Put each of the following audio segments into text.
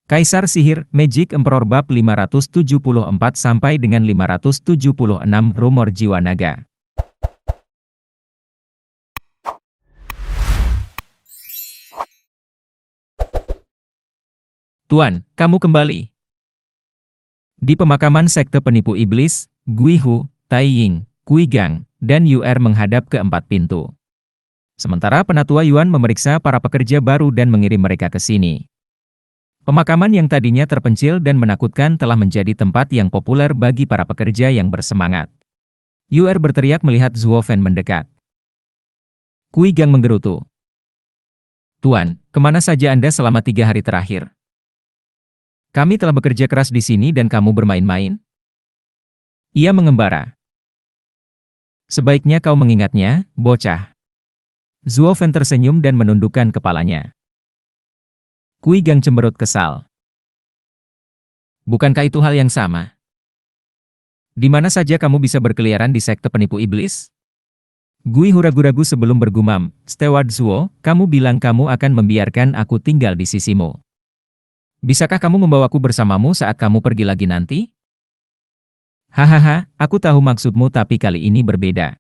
Kaisar Sihir, Magic Emperor Bab 574 sampai dengan 576 Rumor Jiwa Naga. Tuan, kamu kembali. Di pemakaman sekte penipu iblis, Guihu, Taiying, Kuigang, dan Yuer menghadap ke 4 pintu. Sementara Penatua Yuan memeriksa para pekerja baru dan mengirim mereka ke sini. Pemakaman yang tadinya terpencil dan menakutkan telah menjadi tempat yang populer bagi para pekerja yang bersemangat. Yuer berteriak melihat Zuo Fen mendekat. Kuigang menggerutu. Tuan, kemana saja Anda selama 3 hari terakhir? Kami telah bekerja keras di sini dan kamu bermain-main? Ia mengembara. Sebaiknya kau mengingatnya, bocah. Zuo Fen tersenyum dan menundukkan kepalanya. Kuigang cemberut kesal. Bukankah itu hal yang sama? Di mana saja kamu bisa berkeliaran di sekte penipu iblis? Guihu ragu-ragu sebelum bergumam, Steward Zuo, kamu bilang kamu akan membiarkan aku tinggal di sisimu. Bisakah kamu membawaku bersamamu saat kamu pergi lagi nanti? Hahaha, aku tahu maksudmu tapi kali ini berbeda.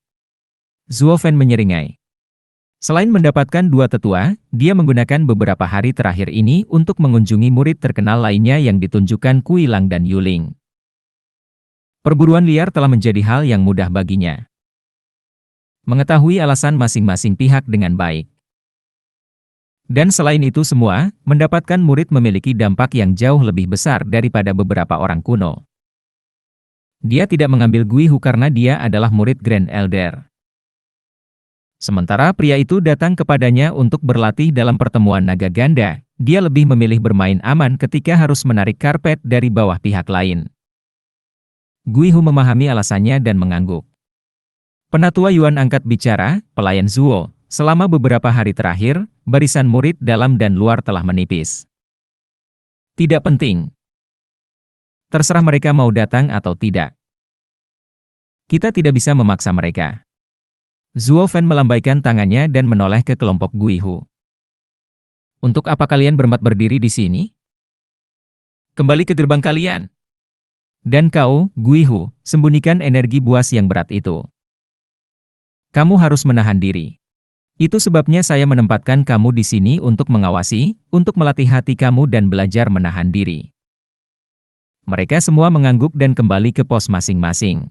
Zuo Fen menyeringai. Selain mendapatkan 2 tetua, dia menggunakan beberapa hari terakhir ini untuk mengunjungi murid terkenal lainnya yang ditunjukkan Kui Lang dan Yuling. Perburuan liar telah menjadi hal yang mudah baginya. Mengetahui alasan masing-masing pihak dengan baik. Dan selain itu semua, mendapatkan murid memiliki dampak yang jauh lebih besar daripada beberapa orang kuno. Dia tidak mengambil Guihu karena dia adalah murid Grand Elder. Sementara pria itu datang kepadanya untuk berlatih dalam pertemuan naga ganda, dia lebih memilih bermain aman ketika harus menarik karpet dari bawah pihak lain. Guihu memahami alasannya dan mengangguk. Penatua Yuan angkat bicara, pelayan Zuo, selama beberapa hari terakhir, barisan murid dalam dan luar telah menipis. Tidak penting. Terserah mereka mau datang atau tidak. Kita tidak bisa memaksa mereka. Zuo Fen melambaikan tangannya dan menoleh ke kelompok Guihu. Untuk apa kalian berempat berdiri di sini? Kembali ke gerbang kalian. Dan kau, Guihu, sembunyikan energi buas yang berat itu. Kamu harus menahan diri. Itu sebabnya saya menempatkan kamu di sini untuk mengawasi, untuk melatih hati kamu dan belajar menahan diri. Mereka semua mengangguk dan kembali ke pos masing-masing.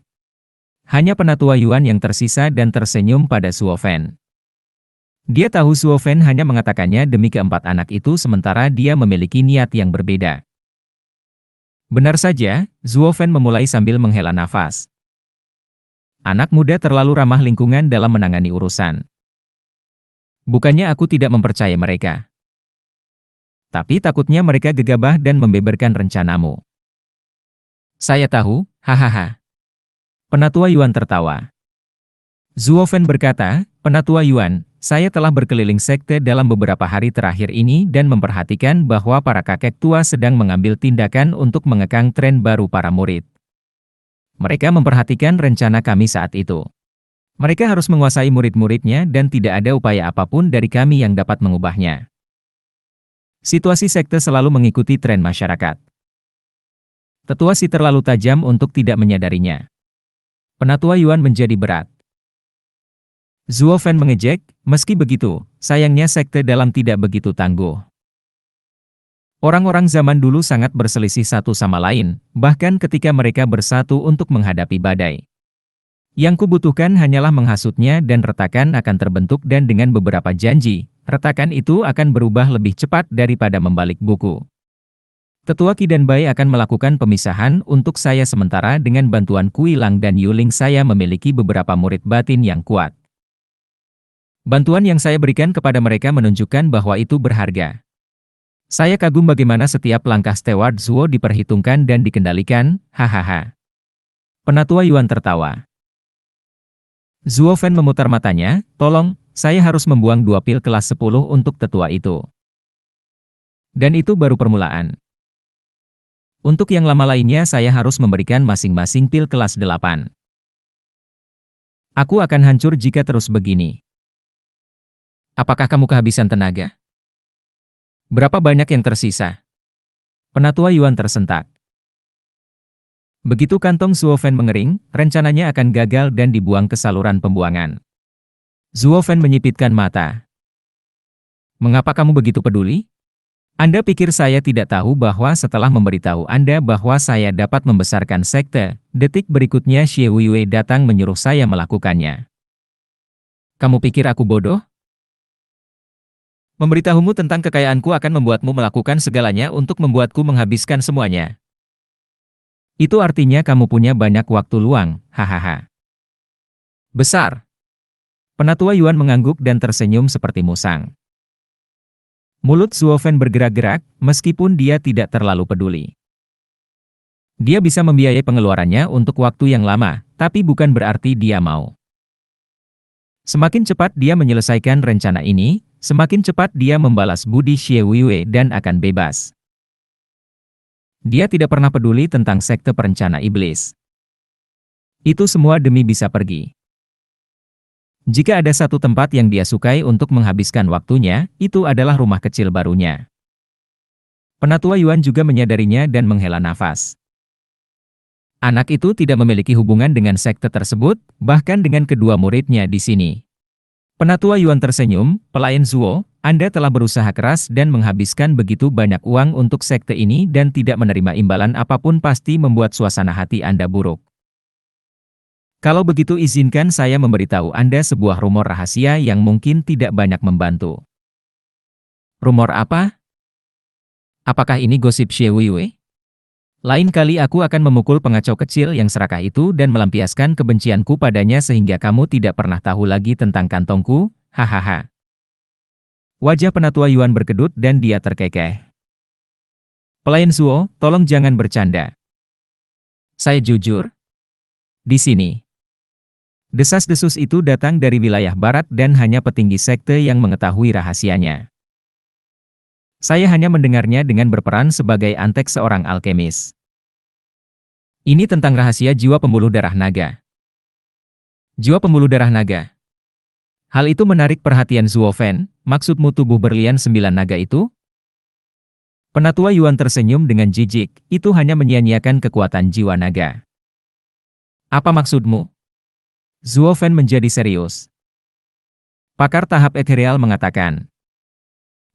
Hanya Penatua Yuan yang tersisa dan tersenyum pada Zuo Fen. Dia tahu Zuo Fen hanya mengatakannya demi keempat anak itu sementara dia memiliki niat yang berbeda. Benar saja, Zuo Fen memulai sambil menghela nafas. Anak muda terlalu ramah lingkungan dalam menangani urusan. Bukannya aku tidak mempercayai mereka. Tapi takutnya mereka gegabah dan membeberkan rencanamu. Saya tahu, hahaha. Penatua Yuan tertawa. Zuo Fen berkata, Penatua Yuan, saya telah berkeliling sekte dalam beberapa hari terakhir ini dan memperhatikan bahwa para kakek tua sedang mengambil tindakan untuk mengekang tren baru para murid. Mereka memperhatikan rencana kami saat itu. Mereka harus menguasai murid-muridnya dan tidak ada upaya apapun dari kami yang dapat mengubahnya. Situasi sekte selalu mengikuti tren masyarakat. Tetua si terlalu tajam untuk tidak menyadarinya. Penatua Yuan menjadi berat. Zuo Fen mengejek, meski begitu, sayangnya sekte dalam tidak begitu tangguh. Orang-orang zaman dulu sangat berselisih satu sama lain, bahkan ketika mereka bersatu untuk menghadapi badai. Yang kubutuhkan hanyalah menghasutnya dan retakan akan terbentuk dan dengan beberapa janji, retakan itu akan berubah lebih cepat daripada membalik buku. Tetua Qi dan Bai akan melakukan pemisahan untuk saya sementara dengan bantuan Kui Lang dan Yuling saya memiliki beberapa murid batin yang kuat. Bantuan yang saya berikan kepada mereka menunjukkan bahwa itu berharga. Saya kagum bagaimana setiap langkah Steward Zuo diperhitungkan dan dikendalikan, hahaha. Penatua Yuan tertawa. Zuo Fen memutar matanya, tolong, saya harus membuang 2 pil kelas 10 untuk tetua itu. Dan itu baru permulaan. Untuk yang lama lainnya saya harus memberikan masing-masing pil kelas 8. Aku akan hancur jika terus begini. Apakah kamu kehabisan tenaga? Berapa banyak yang tersisa? Penatua Yuan tersentak. Begitu kantong Zuofen mengering, rencananya akan gagal dan dibuang ke saluran pembuangan. Zuofen menyipitkan mata. Mengapa kamu begitu peduli? Anda pikir saya tidak tahu bahwa setelah memberitahu Anda bahwa saya dapat membesarkan sekte, detik berikutnya Xie Weiwei datang menyuruh saya melakukannya. Kamu pikir aku bodoh? Memberitahumu tentang kekayaanku akan membuatmu melakukan segalanya untuk membuatku menghabiskan semuanya. Itu artinya kamu punya banyak waktu luang, hahaha. Besar. Penatua Yuan mengangguk dan tersenyum seperti musang. Mulut Zuofen bergerak-gerak, meskipun dia tidak terlalu peduli. Dia bisa membiayai pengeluarannya untuk waktu yang lama, tapi bukan berarti dia mau. Semakin cepat dia menyelesaikan rencana ini, semakin cepat dia membalas budi Xie Weiwei dan akan bebas. Dia tidak pernah peduli tentang sekte perencana iblis. Itu semua demi bisa pergi. Jika ada satu tempat yang dia sukai untuk menghabiskan waktunya, itu adalah rumah kecil barunya. Penatua Yuan juga menyadarinya dan menghela nafas. Anak itu tidak memiliki hubungan dengan sekte tersebut, bahkan dengan kedua muridnya di sini. Penatua Yuan tersenyum, pelayan Zuo, Anda telah berusaha keras dan menghabiskan begitu banyak uang untuk sekte ini dan tidak menerima imbalan apapun pasti membuat suasana hati Anda buruk. Kalau begitu izinkan saya memberitahu Anda sebuah rumor rahasia yang mungkin tidak banyak membantu. Rumor apa? Apakah ini gosip Xie Weiwei? Lain kali aku akan memukul pengacau kecil yang serakah itu dan melampiaskan kebencianku padanya sehingga kamu tidak pernah tahu lagi tentang kantongku, hahaha. Wajah Penatua Yuan berkedut dan dia terkekeh. Pelayan Zuo, tolong jangan bercanda. Saya jujur. Di sini. Desas-desus itu datang dari wilayah barat dan hanya petinggi sekte yang mengetahui rahasianya. Saya hanya mendengarnya dengan berperan sebagai antek seorang alkemis. Ini tentang rahasia jiwa pembuluh darah naga. Jiwa pembuluh darah naga. Hal itu menarik perhatian Zuofen, maksudmu tubuh berlian 9 naga itu? Penatua Yuan tersenyum dengan jijik, itu hanya menyia-nyiakan kekuatan jiwa naga. Apa maksudmu? Zuofen menjadi serius. Pakar tahap ethereal mengatakan,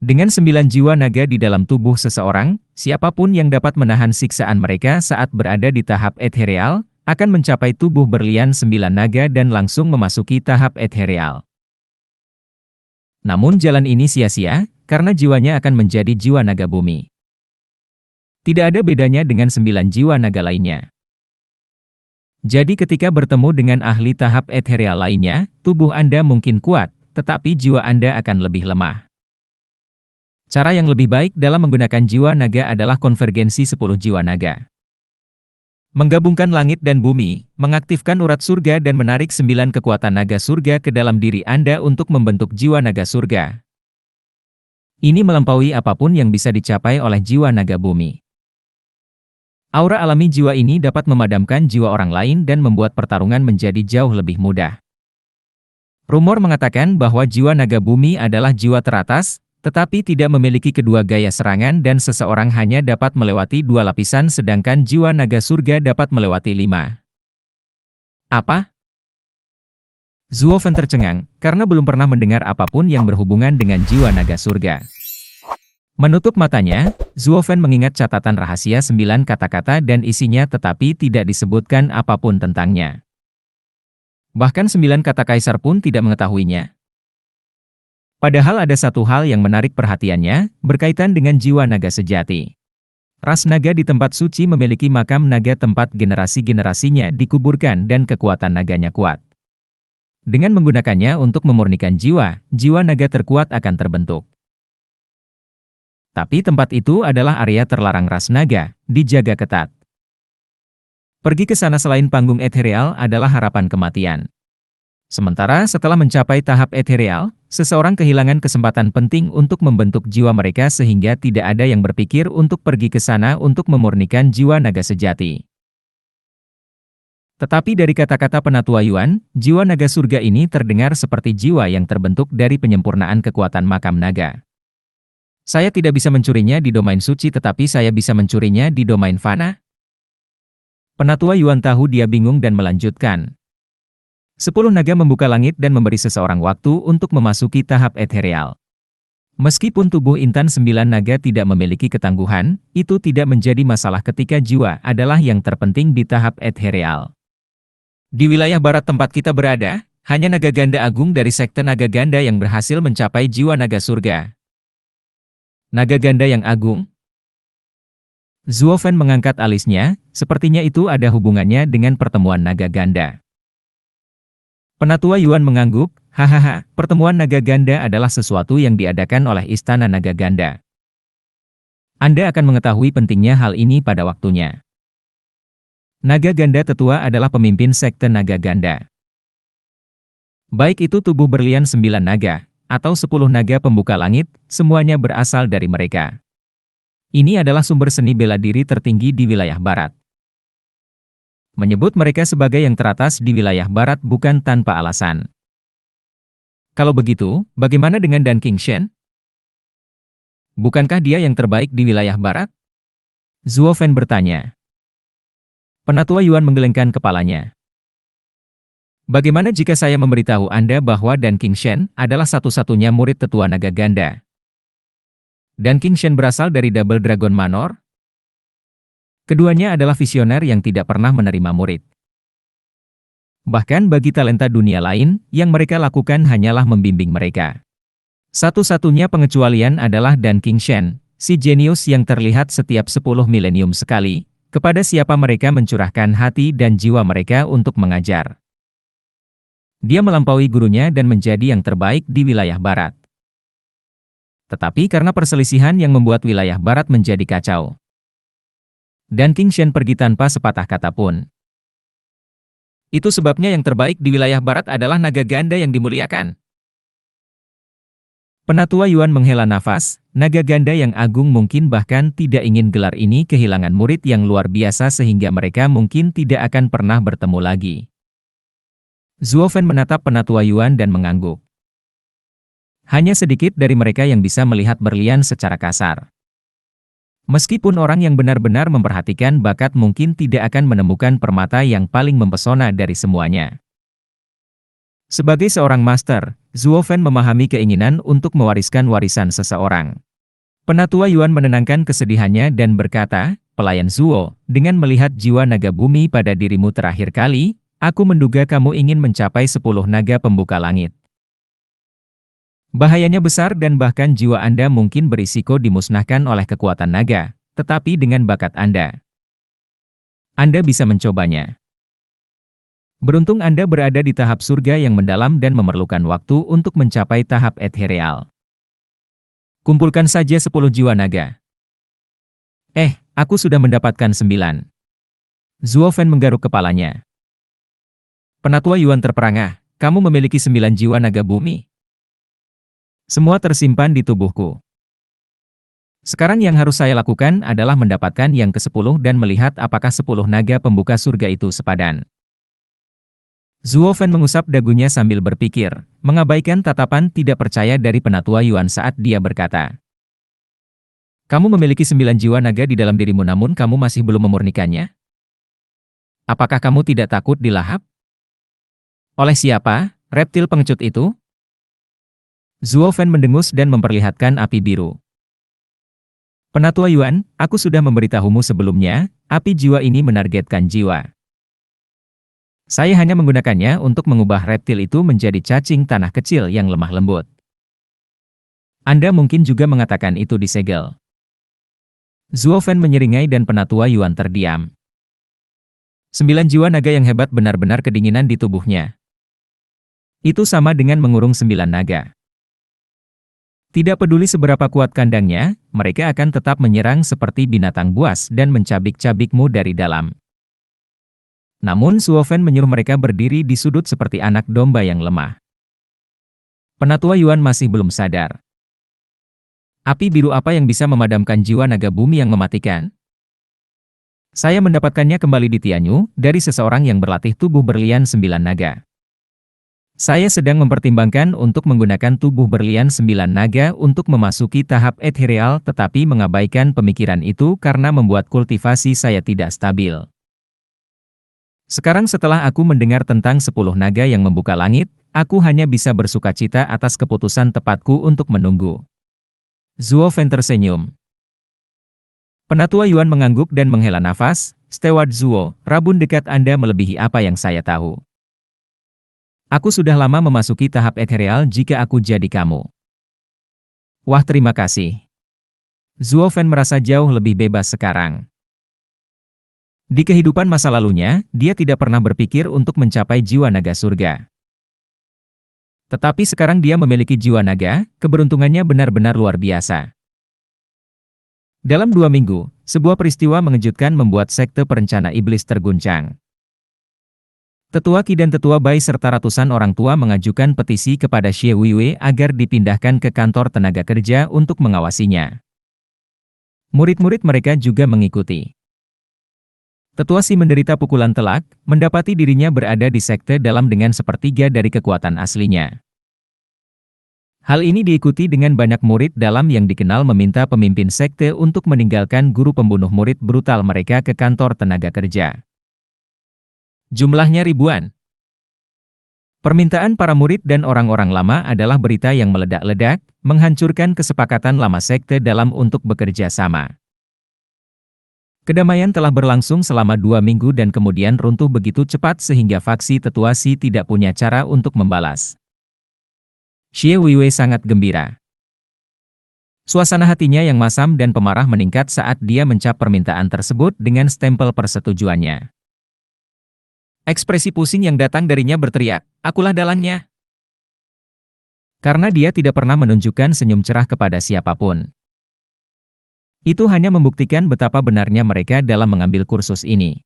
dengan 9 jiwa naga di dalam tubuh seseorang, siapapun yang dapat menahan siksaan mereka saat berada di tahap ethereal, akan mencapai tubuh berlian 9 naga dan langsung memasuki tahap ethereal. Namun jalan ini sia-sia, karena jiwanya akan menjadi jiwa naga bumi. Tidak ada bedanya dengan 9 jiwa naga lainnya. Jadi ketika bertemu dengan ahli tahap ethereal lainnya, tubuh Anda mungkin kuat, tetapi jiwa Anda akan lebih lemah. Cara yang lebih baik dalam menggunakan jiwa naga adalah konvergensi 10 jiwa naga. Menggabungkan langit dan bumi, mengaktifkan urat surga dan menarik 9 kekuatan naga surga ke dalam diri Anda untuk membentuk jiwa naga surga. Ini melampaui apapun yang bisa dicapai oleh jiwa naga bumi. Aura alami jiwa ini dapat memadamkan jiwa orang lain dan membuat pertarungan menjadi jauh lebih mudah. Rumor mengatakan bahwa jiwa naga bumi adalah jiwa teratas, tetapi tidak memiliki kedua gaya serangan dan seseorang hanya dapat melewati 2 lapisan sedangkan jiwa naga surga dapat melewati 5. Apa? Zuofen tercengang, karena belum pernah mendengar apapun yang berhubungan dengan jiwa naga surga. Menutup matanya, Zuofen mengingat catatan rahasia 9 kata-kata dan isinya tetapi tidak disebutkan apapun tentangnya. Bahkan 9 kata kaisar pun tidak mengetahuinya. Padahal ada satu hal yang menarik perhatiannya, berkaitan dengan jiwa naga sejati. Ras naga di tempat suci memiliki makam naga tempat generasi-generasinya dikuburkan dan kekuatan naganya kuat. Dengan menggunakannya untuk memurnikan jiwa, jiwa naga terkuat akan terbentuk. Tapi tempat itu adalah area terlarang ras naga, dijaga ketat. Pergi ke sana selain panggung ethereal adalah harapan kematian. Sementara setelah mencapai tahap ethereal, seseorang kehilangan kesempatan penting untuk membentuk jiwa mereka sehingga tidak ada yang berpikir untuk pergi ke sana untuk memurnikan jiwa naga sejati. Tetapi dari kata-kata Penatua Yuan, jiwa naga surga ini terdengar seperti jiwa yang terbentuk dari penyempurnaan kekuatan makam naga. Saya tidak bisa mencurinya di domain suci tetapi saya bisa mencurinya di domain fana. Penatua Yuan tahu dia bingung dan melanjutkan. 10 naga membuka langit dan memberi seseorang waktu untuk memasuki tahap ethereal. Meskipun tubuh intan 9 naga tidak memiliki ketangguhan, itu tidak menjadi masalah ketika jiwa adalah yang terpenting di tahap ethereal. Di wilayah barat tempat kita berada, hanya naga ganda agung dari sekte naga ganda yang berhasil mencapai jiwa naga surga. Naga ganda yang agung? Zuo Fan mengangkat alisnya, sepertinya itu ada hubungannya dengan pertemuan naga ganda. Penatua Yuan mengangguk, hahaha, pertemuan naga ganda adalah sesuatu yang diadakan oleh Istana Naga Ganda. Anda akan mengetahui pentingnya hal ini pada waktunya. Naga ganda tetua adalah pemimpin sekte naga ganda. Baik itu tubuh berlian 9 naga, atau 10 naga pembuka langit, semuanya berasal dari mereka. Ini adalah sumber seni bela diri tertinggi di wilayah barat. Menyebut mereka sebagai yang teratas di wilayah barat bukan tanpa alasan. Kalau begitu, bagaimana dengan Dan Qingshen? Bukankah dia yang terbaik di wilayah barat? Zuo Fan bertanya. Penatua Yuan menggelengkan kepalanya. Bagaimana jika saya memberitahu Anda bahwa Dan Qingshen adalah satu-satunya murid tetua naga ganda? Dan Qingshen berasal dari Double Dragon Manor? Keduanya adalah visioner yang tidak pernah menerima murid. Bahkan bagi talenta dunia lain, yang mereka lakukan hanyalah membimbing mereka. Satu-satunya pengecualian adalah Dan Qingshen, si jenius yang terlihat setiap 10 milenium sekali, kepada siapa mereka mencurahkan hati dan jiwa mereka untuk mengajar. Dia melampaui gurunya dan menjadi yang terbaik di wilayah barat. Tetapi karena perselisihan yang membuat wilayah barat menjadi kacau, Dan Qingshen pergi tanpa sepatah kata pun. Itu sebabnya yang terbaik di wilayah barat adalah naga ganda yang dimuliakan. Penatua Yuan menghela nafas, naga ganda yang agung mungkin bahkan tidak ingin gelar ini kehilangan murid yang luar biasa sehingga mereka mungkin tidak akan pernah bertemu lagi. Zuo Fan menatap Penatua Yuan dan mengangguk. Hanya sedikit dari mereka yang bisa melihat berlian secara kasar. Meskipun orang yang benar-benar memperhatikan bakat mungkin tidak akan menemukan permata yang paling mempesona dari semuanya. Sebagai seorang master, Zuo Fan memahami keinginan untuk mewariskan warisan seseorang. Penatua Yuan menenangkan kesedihannya dan berkata, "Pelayan Zuo, dengan melihat jiwa naga bumi pada dirimu terakhir kali, aku menduga kamu ingin mencapai 10 naga pembuka langit. Bahayanya besar dan bahkan jiwa Anda mungkin berisiko dimusnahkan oleh kekuatan naga, tetapi dengan bakat Anda bisa mencobanya. Beruntung Anda berada di tahap surga yang mendalam dan memerlukan waktu untuk mencapai tahap ethereal. Kumpulkan saja 10 jiwa naga." Aku sudah mendapatkan 9. Zuo Fan menggaruk kepalanya. Penatua Yuan terperangah, kamu memiliki 9 jiwa naga bumi. Semua tersimpan di tubuhku. Sekarang yang harus saya lakukan adalah mendapatkan yang ke-10 dan melihat apakah 10 naga pembuka surga itu sepadan. Zuo Fan mengusap dagunya sambil berpikir, mengabaikan tatapan tidak percaya dari Penatua Yuan saat dia berkata. Kamu memiliki 9 jiwa naga di dalam dirimu namun kamu masih belum memurnikannya? Apakah kamu tidak takut dilahap? Oleh siapa, reptil pengecut itu? Zuo Fan mendengus dan memperlihatkan api biru. Penatua Yuan, aku sudah memberitahumu sebelumnya, api jiwa ini menargetkan jiwa. Saya hanya menggunakannya untuk mengubah reptil itu menjadi cacing tanah kecil yang lemah lembut. Anda mungkin juga mengatakan itu disegel. Zuo Fan menyeringai dan Penatua Yuan terdiam. 9 jiwa naga yang hebat benar-benar kedinginan di tubuhnya. Itu sama dengan mengurung 9 naga. Tidak peduli seberapa kuat kandangnya, mereka akan tetap menyerang seperti binatang buas dan mencabik-cabikmu dari dalam. Namun Zuo Fan menyuruh mereka berdiri di sudut seperti anak domba yang lemah. Penatua Yuan masih belum sadar. Api biru apa yang bisa memadamkan jiwa naga bumi yang mematikan? Saya mendapatkannya kembali di Tianyu, dari seseorang yang berlatih tubuh berlian 9 naga. Saya sedang mempertimbangkan untuk menggunakan tubuh berlian 9 naga untuk memasuki tahap ethereal tetapi mengabaikan pemikiran itu karena membuat kultivasi saya tidak stabil. Sekarang setelah aku mendengar tentang 10 naga yang membuka langit, aku hanya bisa bersukacita atas keputusan tepatku untuk menunggu. Zuo Fen tersenyum. Penatua Yuan mengangguk dan menghela nafas. Steward Zuo, rabun dekat Anda melebihi apa yang saya tahu. Aku sudah lama memasuki tahap ethereal jika aku jadi kamu. Wah, terima kasih. Zuo Fen merasa jauh lebih bebas sekarang. Di kehidupan masa lalunya, dia tidak pernah berpikir untuk mencapai jiwa naga surga. Tetapi sekarang dia memiliki jiwa naga, keberuntungannya benar-benar luar biasa. Dalam 2 minggu, sebuah peristiwa mengejutkan membuat sekte perencana iblis terguncang. Tetua Qi dan Tetua Bai serta ratusan orang tua mengajukan petisi kepada Xie Weiwei agar dipindahkan ke kantor tenaga kerja untuk mengawasinya. Murid-murid mereka juga mengikuti. Tetua Xi menderita pukulan telak, mendapati dirinya berada di sekte dalam dengan sepertiga dari kekuatan aslinya. Hal ini diikuti dengan banyak murid dalam yang dikenal meminta pemimpin sekte untuk meninggalkan guru pembunuh murid brutal mereka ke kantor tenaga kerja. Jumlahnya ribuan. Permintaan para murid dan orang-orang lama adalah berita yang meledak-ledak, menghancurkan kesepakatan lama sekte dalam untuk bekerja sama. Kedamaian telah berlangsung selama 2 minggu dan kemudian runtuh begitu cepat sehingga faksi Tetua Xi tidak punya cara untuk membalas. Xie Weiwei sangat gembira. Suasana hatinya yang masam dan pemarah meningkat saat dia mencap permintaan tersebut dengan stempel persetujuannya. Ekspresi pusing yang datang darinya berteriak, "Akulah dalangnya." Karena dia tidak pernah menunjukkan senyum cerah kepada siapapun. Itu hanya membuktikan betapa benarnya mereka dalam mengambil kursus ini.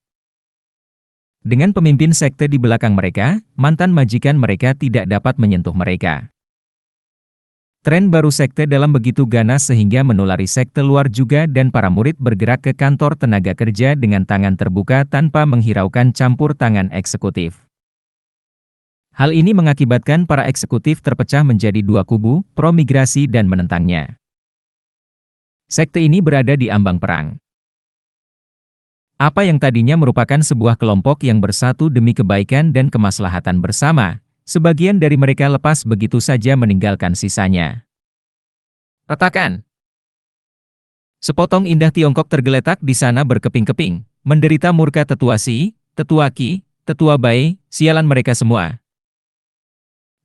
Dengan pemimpin sekte di belakang mereka, mantan majikan mereka tidak dapat menyentuh mereka. Tren baru sekte dalam begitu ganas sehingga menulari sekte luar juga dan para murid bergerak ke kantor tenaga kerja dengan tangan terbuka tanpa menghiraukan campur tangan eksekutif. Hal ini mengakibatkan para eksekutif terpecah menjadi 2 kubu, pro-migrasi dan menentangnya. Sekte ini berada di ambang perang. Apa yang tadinya merupakan sebuah kelompok yang bersatu demi kebaikan dan kemaslahatan bersama, sebagian dari mereka lepas begitu saja meninggalkan sisanya. Retakan. Sepotong indah Tiongkok tergeletak di sana berkeping-keping, menderita murka Tetua Xi, Tetua Qi, Tetua Bai, sialan mereka semua.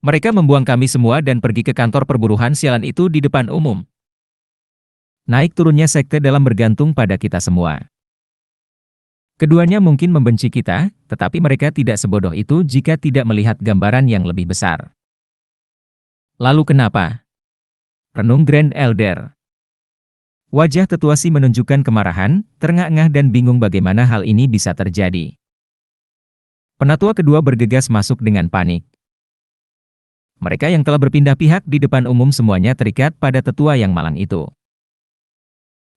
Mereka membuang kami semua dan pergi ke kantor perburuhan sialan itu di depan umum. Naik turunnya sekte dalam bergantung pada kita semua. Keduanya mungkin membenci kita, tetapi mereka tidak sebodoh itu jika tidak melihat gambaran yang lebih besar. Lalu kenapa? Renung Grand Elder. Wajah Tetua Xi menunjukkan kemarahan, terengah-engah dan bingung bagaimana hal ini bisa terjadi. Penatua kedua bergegas masuk dengan panik. Mereka yang telah berpindah pihak di depan umum semuanya terikat pada tetua yang malang itu.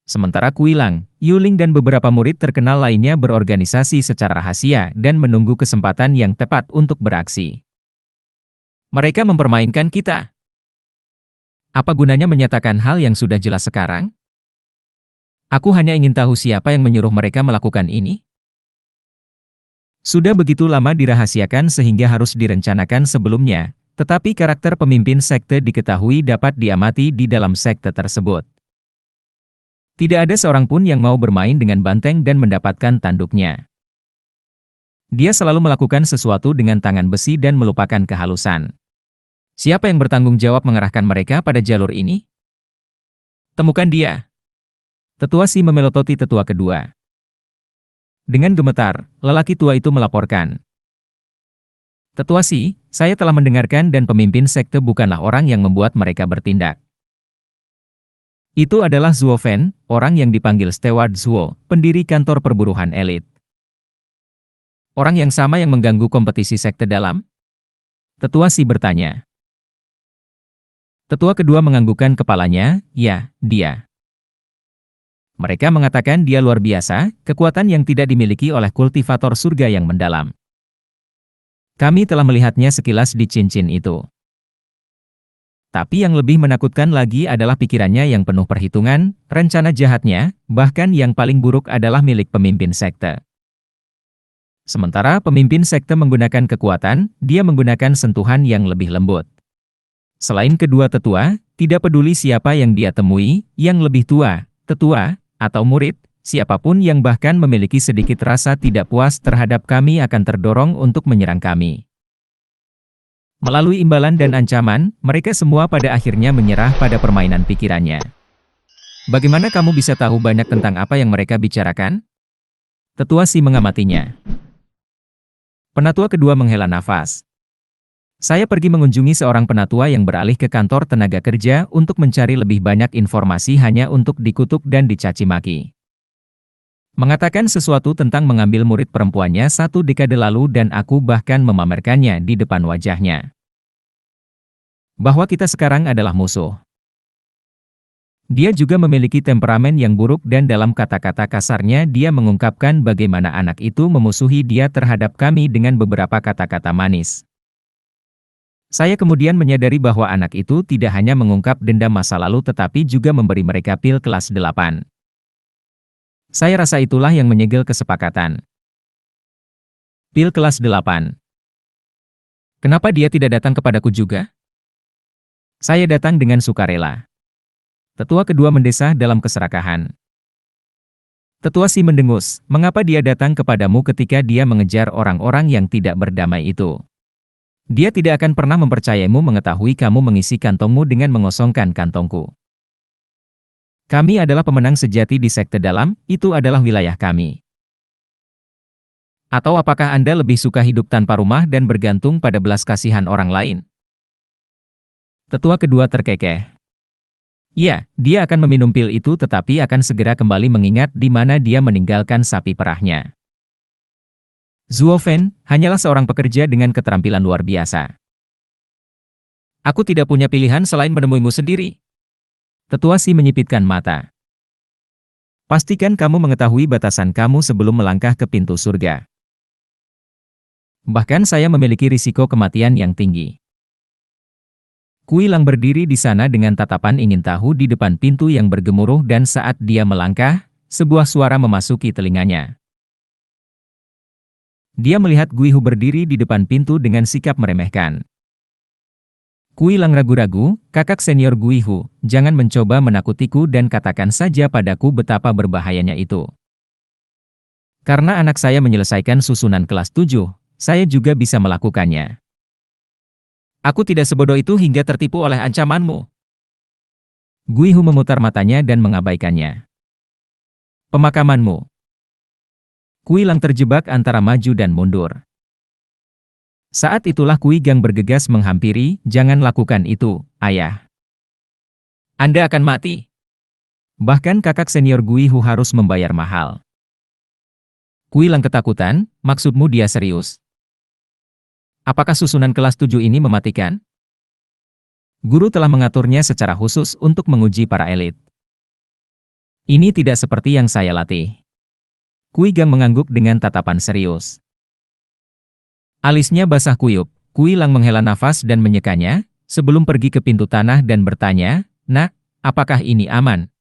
Sementara Kuilang, Yuling dan beberapa murid terkenal lainnya berorganisasi secara rahasia dan menunggu kesempatan yang tepat untuk beraksi. Mereka mempermainkan kita. Apa gunanya menyatakan hal yang sudah jelas sekarang? Aku hanya ingin tahu siapa yang menyuruh mereka melakukan ini. Sudah begitu lama dirahasiakan sehingga harus direncanakan sebelumnya, tetapi karakter pemimpin sekte diketahui dapat diamati di dalam sekte tersebut. Tidak ada seorang pun yang mau bermain dengan banteng dan mendapatkan tanduknya. Dia selalu melakukan sesuatu dengan tangan besi dan melupakan kehalusan. Siapa yang bertanggung jawab mengarahkan mereka pada jalur ini? Temukan dia. Tetua Xi memelototi tetua kedua. Dengan gemetar, lelaki tua itu melaporkan. Tetua Xi, saya telah mendengarkan dan pemimpin sekte bukanlah orang yang membuat mereka bertindak. Itu adalah Zuo Fen, orang yang dipanggil Steward Zuo, pendiri kantor perburuhan elit. Orang yang sama yang mengganggu kompetisi sekte dalam? Tetua Xi bertanya. Tetua kedua menganggukkan kepalanya, ya, dia. Mereka mengatakan dia luar biasa, kekuatan yang tidak dimiliki oleh kultivator surga yang mendalam. Kami telah melihatnya sekilas di cincin itu. Tapi yang lebih menakutkan lagi adalah pikirannya yang penuh perhitungan, rencana jahatnya, bahkan yang paling buruk adalah milik pemimpin sekte. Sementara pemimpin sekte menggunakan kekuatan, dia menggunakan sentuhan yang lebih lembut. Selain kedua tetua, tidak peduli siapa yang dia temui, yang lebih tua, tetua, atau murid, siapapun yang bahkan memiliki sedikit rasa tidak puas terhadap kami akan terdorong untuk menyerang kami. Melalui imbalan dan ancaman, mereka semua pada akhirnya menyerah pada permainan pikirannya. Bagaimana kamu bisa tahu banyak tentang apa yang mereka bicarakan? Tetua Si mengamatinya. Penatua kedua menghela nafas. Saya pergi mengunjungi seorang penatua yang beralih ke kantor tenaga kerja untuk mencari lebih banyak informasi hanya untuk dikutuk dan dicaci maki. Mengatakan sesuatu tentang mengambil murid perempuannya 1 dekade lalu dan aku bahkan memamerkannya di depan wajahnya. Bahwa kita sekarang adalah musuh. Dia juga memiliki temperamen yang buruk dan dalam kata-kata kasarnya dia mengungkapkan bagaimana anak itu memusuhi dia terhadap kami dengan beberapa kata-kata manis. Saya kemudian menyadari bahwa anak itu tidak hanya mengungkap dendam masa lalu tetapi juga memberi mereka pil kelas 8. Saya rasa itulah yang menyegel kesepakatan. Pil kelas 8. Kenapa dia tidak datang kepadaku juga? Saya datang dengan sukarela. Tetua kedua mendesah dalam keserakahan. Tetua Si mendengus, mengapa dia datang kepadamu ketika dia mengejar orang-orang yang tidak berdamai itu? Dia tidak akan pernah mempercayaimu mengetahui kamu mengisi kantongmu dengan mengosongkan kantongku. Kami adalah pemenang sejati di sekte dalam, itu adalah wilayah kami. Atau apakah Anda lebih suka hidup tanpa rumah dan bergantung pada belas kasihan orang lain? Tetua kedua terkekeh. Ya, dia akan meminum pil itu tetapi akan segera kembali mengingat di mana dia meninggalkan sapi perahnya. Zuo Fen hanyalah seorang pekerja dengan keterampilan luar biasa. Aku tidak punya pilihan selain menemuimu sendiri. Tetua Si menyipitkan mata. Pastikan kamu mengetahui batasan kamu sebelum melangkah ke pintu surga. Bahkan saya memiliki risiko kematian yang tinggi. Kui Lang berdiri di sana dengan tatapan ingin tahu di depan pintu yang bergemuruh dan saat dia melangkah, sebuah suara memasuki telinganya. Dia melihat Gui Hu berdiri di depan pintu dengan sikap meremehkan. Kui Lang ragu-ragu, kakak senior Gui Hu, jangan mencoba menakutiku dan katakan saja padaku betapa berbahayanya itu. Karena anak saya menyelesaikan susunan kelas 7, saya juga bisa melakukannya. Aku tidak sebodoh itu hingga tertipu oleh ancamanmu. Gui Hu memutar matanya dan mengabaikannya. Pemakamanmu. Kui Lang terjebak antara maju dan mundur. Saat itulah Kui Gang bergegas menghampiri, jangan lakukan itu, ayah. Anda akan mati. Bahkan kakak senior Gui Hu harus membayar mahal. Kui Lang ketakutan, maksudmu dia serius? Apakah susunan kelas 7 ini mematikan? Guru telah mengaturnya secara khusus untuk menguji para elit. Ini tidak seperti yang saya latih. Kui Gang mengangguk dengan tatapan serius. Alisnya basah kuyup, Kui Lang menghela nafas dan menyekanya, sebelum pergi ke pintu tanah dan bertanya, "Nak, apakah ini aman?"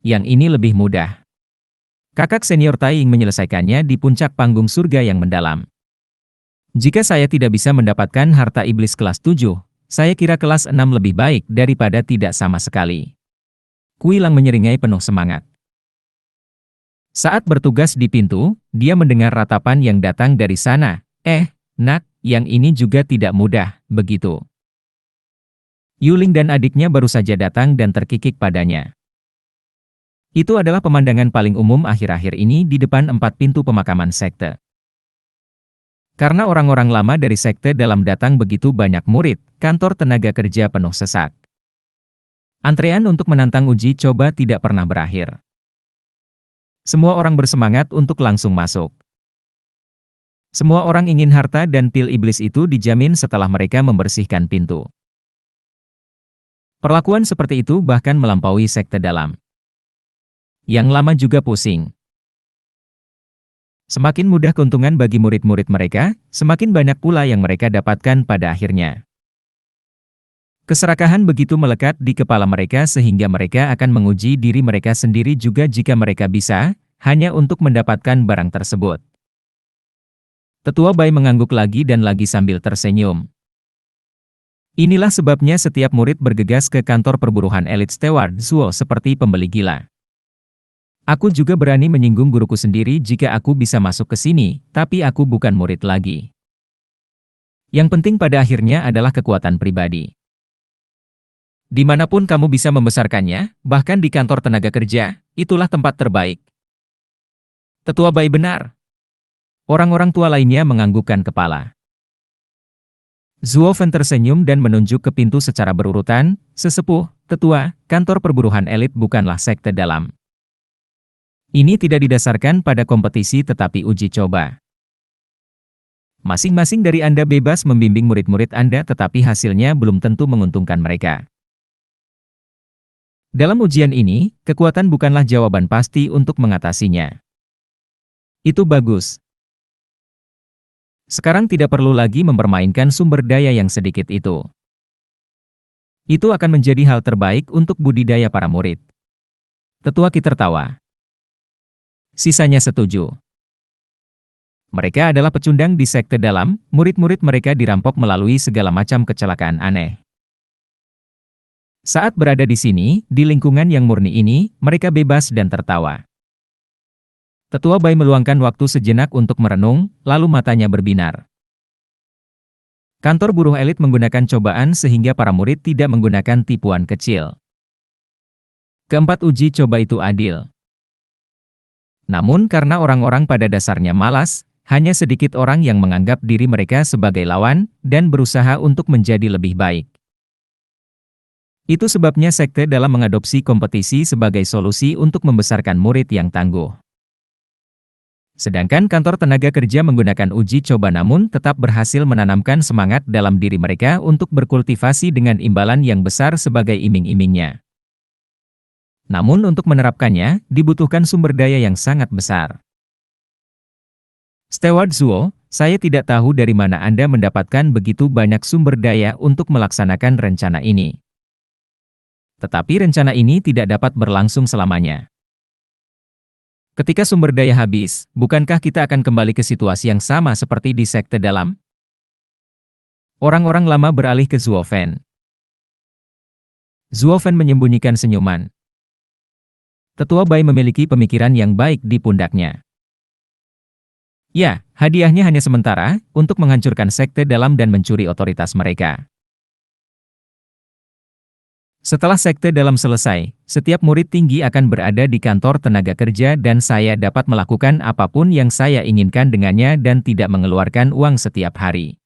Yang ini lebih mudah. Kakak senior Tai Ying menyelesaikannya di puncak panggung surga yang mendalam. Jika saya tidak bisa mendapatkan harta iblis kelas 7, saya kira kelas 6 lebih baik daripada tidak sama sekali. Kui Lang menyeringai penuh semangat. Saat bertugas di pintu, dia mendengar ratapan yang datang dari sana. Nak, yang ini juga tidak mudah, begitu. Yuling dan adiknya baru saja datang dan terkikik padanya. Itu adalah pemandangan paling umum akhir-akhir ini di depan 4 pintu pemakaman sekte. Karena orang-orang lama dari sekte dalam datang begitu banyak murid, kantor tenaga kerja penuh sesak. Antrean untuk menantang uji coba tidak pernah berakhir. Semua orang bersemangat untuk langsung masuk. Semua orang ingin harta dan pil iblis itu dijamin setelah mereka membersihkan pintu. Perlakuan seperti itu bahkan melampaui sekte dalam. Yang lama juga pusing. Semakin mudah keuntungan bagi murid-murid mereka, semakin banyak pula yang mereka dapatkan pada akhirnya. Keserakahan begitu melekat di kepala mereka sehingga mereka akan menguji diri mereka sendiri juga jika mereka bisa, hanya untuk mendapatkan barang tersebut. Tetua Bai mengangguk lagi dan lagi sambil tersenyum. Inilah sebabnya setiap murid bergegas ke kantor perburuhan elit Steward Zuo seperti pembeli gila. Aku juga berani menyinggung guruku sendiri jika aku bisa masuk ke sini, tapi aku bukan murid lagi. Yang penting pada akhirnya adalah kekuatan pribadi. Dimanapun kamu bisa membesarkannya, bahkan di kantor tenaga kerja, itulah tempat terbaik. Tetua Bai benar. Orang-orang tua lainnya menganggukkan kepala. Zuo Fen tersenyum dan menunjuk ke pintu secara berurutan, sesepuh, tetua, kantor perburuhan elit bukanlah sekte dalam. Ini tidak didasarkan pada kompetisi tetapi uji coba. Masing-masing dari Anda bebas membimbing murid-murid Anda tetapi hasilnya belum tentu menguntungkan mereka. Dalam ujian ini, kekuatan bukanlah jawaban pasti untuk mengatasinya. Itu bagus. Sekarang tidak perlu lagi mempermainkan sumber daya yang sedikit itu. Itu akan menjadi hal terbaik untuk budidaya para murid. Tetua Qi tertawa. Sisanya setuju. Mereka adalah pecundang di sekte dalam, murid-murid mereka dirampok melalui segala macam kecelakaan aneh. Saat berada di sini, di lingkungan yang murni ini, mereka bebas dan tertawa. Tetua Bai meluangkan waktu sejenak untuk merenung, lalu matanya berbinar. Kantor buruh elit menggunakan cobaan sehingga para murid tidak menggunakan tipuan kecil. Keempat uji coba itu adil. Namun karena orang-orang pada dasarnya malas, hanya sedikit orang yang menganggap diri mereka sebagai lawan, dan berusaha untuk menjadi lebih baik. Itu sebabnya sekte dalam mengadopsi kompetisi sebagai solusi untuk membesarkan murid yang tangguh. Sedangkan kantor tenaga kerja menggunakan uji coba namun tetap berhasil menanamkan semangat dalam diri mereka untuk berkultivasi dengan imbalan yang besar sebagai iming-imingnya. Namun untuk menerapkannya, dibutuhkan sumber daya yang sangat besar. Steward Zuo, saya tidak tahu dari mana Anda mendapatkan begitu banyak sumber daya untuk melaksanakan rencana ini. Tetapi rencana ini tidak dapat berlangsung selamanya. Ketika sumber daya habis, bukankah kita akan kembali ke situasi yang sama seperti di sekte dalam? Orang-orang lama beralih ke Zuo Fen. Zuo Fen menyembunyikan senyuman. Tetua Bai memiliki pemikiran yang baik di pundaknya. Ya, hadiahnya hanya sementara, untuk menghancurkan sekte dalam dan mencuri otoritas mereka. Setelah sekte dalam selesai, setiap murid tinggi akan berada di kantor tenaga kerja dan saya dapat melakukan apapun yang saya inginkan dengannya dan tidak mengeluarkan uang setiap hari.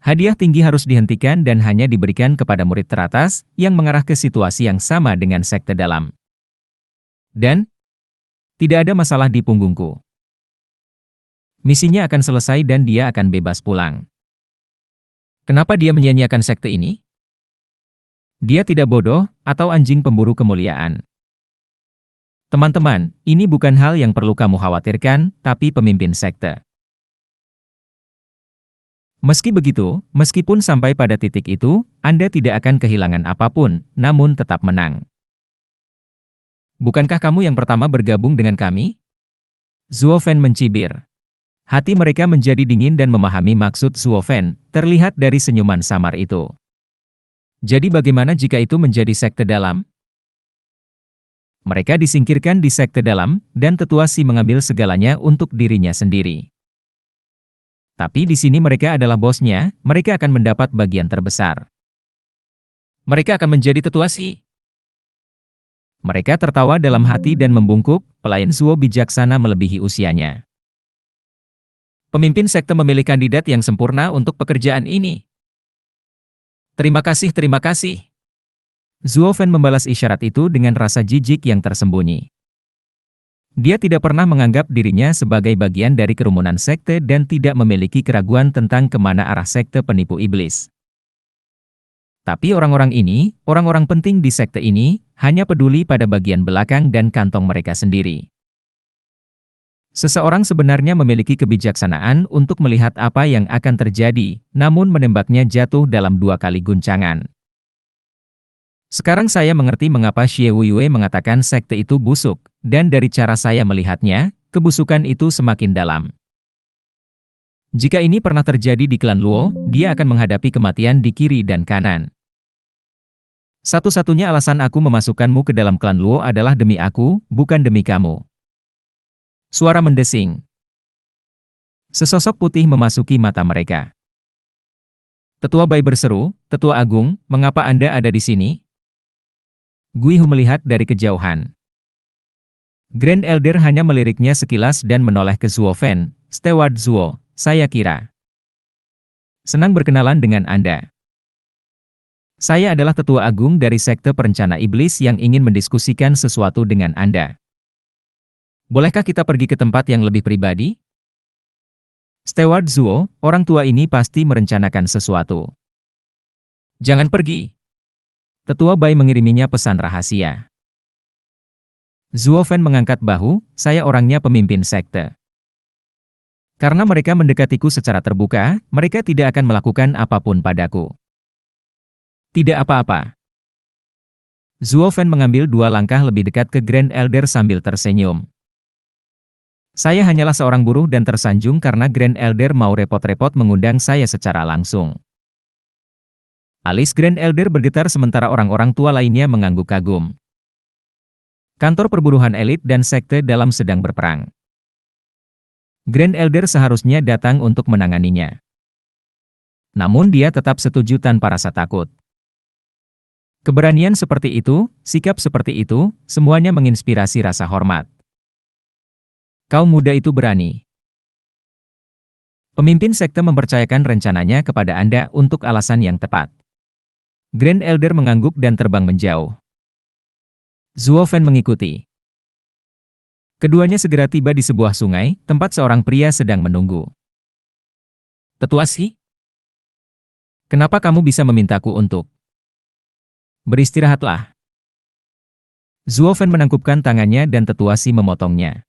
Hadiah tinggi harus dihentikan dan hanya diberikan kepada murid teratas yang mengarah ke situasi yang sama dengan sekte dalam. Dan tidak ada masalah di punggungku. Misinya akan selesai dan dia akan bebas pulang. Kenapa dia menyia-nyiakan sekte ini? Dia tidak bodoh, atau anjing pemburu kemuliaan. Teman-teman, ini bukan hal yang perlu kamu khawatirkan, tapi pemimpin sekte. Meski begitu, meskipun sampai pada titik itu, Anda tidak akan kehilangan apapun, namun tetap menang. Bukankah kamu yang pertama bergabung dengan kami? Zuo Fen mencibir. Hati mereka menjadi dingin dan memahami maksud Zuo Fen, terlihat dari senyuman samar itu. Jadi bagaimana jika itu menjadi sekte dalam? Mereka disingkirkan di sekte dalam, dan tetua Qi mengambil segalanya untuk dirinya sendiri. Tapi di sini mereka adalah bosnya, mereka akan mendapat bagian terbesar. Mereka akan menjadi tetua Qi. Mereka tertawa dalam hati dan membungkuk, pelayan Zuo bijaksana melebihi usianya. Pemimpin sekte memilih kandidat yang sempurna untuk pekerjaan ini. Terima kasih, terima kasih. Zuo Fen membalas isyarat itu dengan rasa jijik yang tersembunyi. Dia tidak pernah menganggap dirinya sebagai bagian dari kerumunan sekte dan tidak memiliki keraguan tentang kemana arah sekte penipu iblis. Tapi orang-orang ini, orang-orang penting di sekte ini, hanya peduli pada bagian belakang dan kantong mereka sendiri. Seseorang sebenarnya memiliki kebijaksanaan untuk melihat apa yang akan terjadi, namun menembaknya jatuh dalam 2 kali guncangan. Sekarang saya mengerti mengapa Xie Wuiyue mengatakan sekte itu busuk, dan dari cara saya melihatnya, kebusukan itu semakin dalam. Jika ini pernah terjadi di klan Luo, dia akan menghadapi kematian di kiri dan kanan. Satu-satunya alasan aku memasukkanmu ke dalam klan Luo adalah demi aku, bukan demi kamu. Suara mendesing. Sesosok putih memasuki mata mereka. Tetua Bai berseru, "Tetua Agung, mengapa Anda ada di sini?" Guihu melihat dari kejauhan. Grand Elder hanya meliriknya sekilas dan menoleh ke Zuo Fen. "Steward Zuo, saya kira. Senang berkenalan dengan Anda. Saya adalah Tetua Agung dari Sekte Perencana Iblis yang ingin mendiskusikan sesuatu dengan Anda. Bolehkah kita pergi ke tempat yang lebih pribadi?" Steward Zuo, orang tua ini pasti merencanakan sesuatu. "Jangan pergi." Tetua Bai mengiriminya pesan rahasia. Zuo Fen mengangkat bahu, "Saya orangnya pemimpin sekte. Karena mereka mendekatiku secara terbuka, mereka tidak akan melakukan apapun padaku." "Tidak apa-apa." Zuo Fen mengambil 2 langkah lebih dekat ke Grand Elder sambil tersenyum. "Saya hanyalah seorang buruh dan tersanjung karena Grand Elder mau repot-repot mengundang saya secara langsung." Alis Grand Elder bergetar sementara orang-orang tua lainnya mengangguk kagum. Kantor perburuhan elit dan sekte dalam sedang berperang. Grand Elder seharusnya datang untuk menanganinya. Namun dia tetap setuju tanpa rasa takut. Keberanian seperti itu, sikap seperti itu, semuanya menginspirasi rasa hormat. Kaum muda itu berani. Pemimpin sekte mempercayakan rencananya kepada Anda untuk alasan yang tepat. Grand Elder mengangguk dan terbang menjauh. Zuo Fen mengikuti. Keduanya segera tiba di sebuah sungai, tempat seorang pria sedang menunggu. "Tetua Xi? Kenapa kamu bisa memintaku untuk beristirahatlah?" Zuo Fen menangkupkan tangannya dan Tetua Xi memotongnya.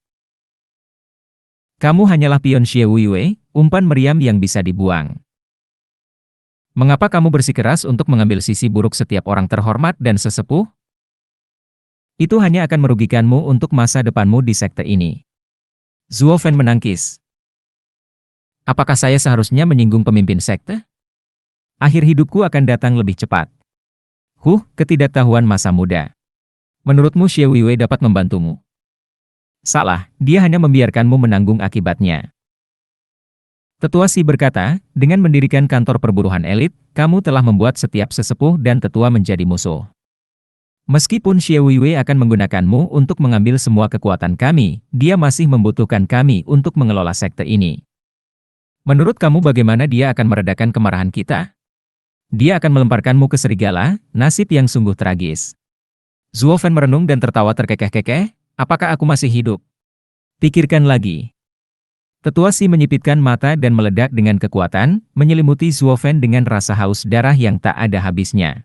"Kamu hanyalah pion Xie Wuiyue, umpan meriam yang bisa dibuang. Mengapa kamu bersikeras untuk mengambil sisi buruk setiap orang terhormat dan sesepuh? Itu hanya akan merugikanmu untuk masa depanmu di sekte ini." Zuo Fen menangkis. "Apakah saya seharusnya menyinggung pemimpin sekte? Akhir hidupku akan datang lebih cepat." Ketidaktahuan masa muda. Menurutmu Xie Wuiyue dapat membantumu? Salah, dia hanya membiarkanmu menanggung akibatnya. Tetua Xi berkata, "Dengan mendirikan kantor perburuhan elit, kamu telah membuat setiap sesepuh dan tetua menjadi musuh. Meskipun Xie Wuiyue akan menggunakanmu untuk mengambil semua kekuatan kami, dia masih membutuhkan kami untuk mengelola sekte ini. Menurut kamu bagaimana dia akan meredakan kemarahan kita? Dia akan melemparkanmu ke serigala, nasib yang sungguh tragis." Zuo Fen merenung dan tertawa terkekeh-kekeh, "Apakah aku masih hidup? Pikirkan lagi." Tetua Xi menyipitkan mata dan meledak dengan kekuatan, menyelimuti Zuo Fen dengan rasa haus darah yang tak ada habisnya.